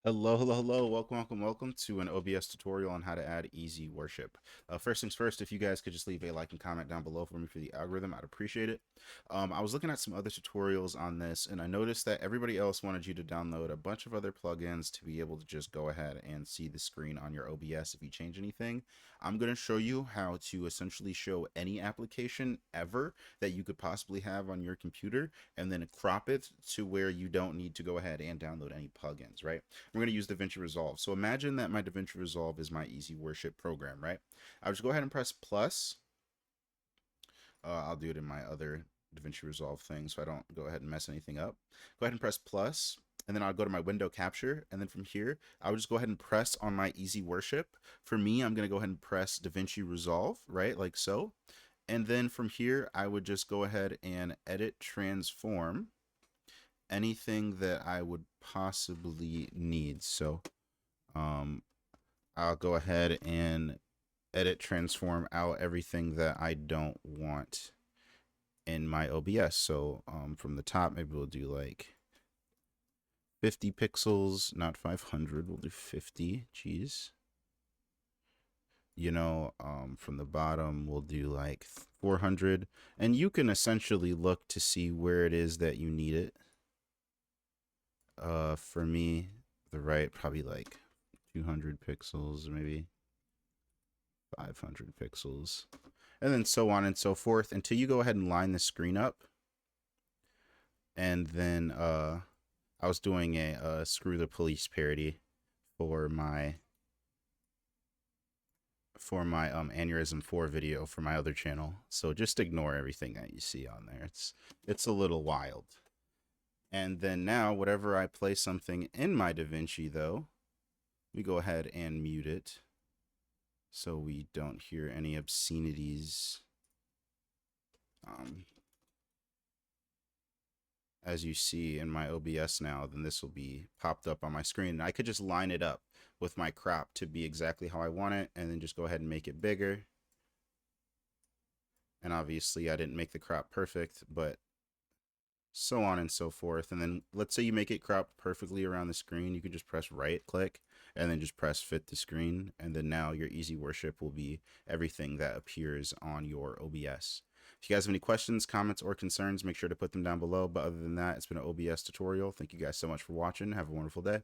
Hello, hello, hello. Welcome to an OBS tutorial on how to add easy worship. First things first, if you guys could just leave a like and comment down below for me for the algorithm, I'd appreciate it. I was looking at some other tutorials on this, and I noticed that everybody else wanted you to download a bunch of other plugins to be able to just go ahead and see the screen on your OBS if you change anything. I'm going to show you how to essentially show any application ever that you could possibly have on your computer, and then crop it to where you don't need to go ahead and download any plugins, right? We're going to use DaVinci Resolve. So imagine that my DaVinci Resolve is my easy worship program, right? I'll just go ahead and press plus. I'll do it in my other DaVinci Resolve thing so I don't go ahead and mess anything up. Go ahead and press plus, and then I'll go to my window capture, and then from here, I would just go ahead and press on my easy worship. For me, I'm going to go ahead and press DaVinci Resolve, right, like so. And then from here, I would just go ahead and edit transform anything that I would possibly need. So I'll go ahead and edit transform out everything that I don't want in my OBS. So from the top, maybe we'll do like 50 pixels, not 500. We'll do 50. Geez. From the bottom, we'll do like 400. And you can essentially look to see where it is that you need it. For me, the right, probably like 200 pixels, maybe 500 pixels, and then so on and so forth until you go ahead and line the screen up. And then I was doing a Screw the Police parody for my Aneurysm 4 video for my other channel. So just ignore everything that you see on there. It's a little wild. And then now, whatever I play something in my DaVinci, though, we go ahead and mute it so we don't hear any obscenities. As you see in my OBS now, then this will be popped up on my screen. And I could just line it up with my crop to be exactly how I want it, and then just go ahead and make it bigger. And obviously I didn't make the crop perfect, but so on and so forth. And then let's say you make it cropped perfectly around the screen, you can just press right click and then just press fit to screen, and then now your easy worship will be everything that appears on your OBS. If you guys have any questions, comments, or concerns, make sure to put them down below. But other than that, it's been an OBS tutorial. Thank you guys so much for watching. Have a wonderful day.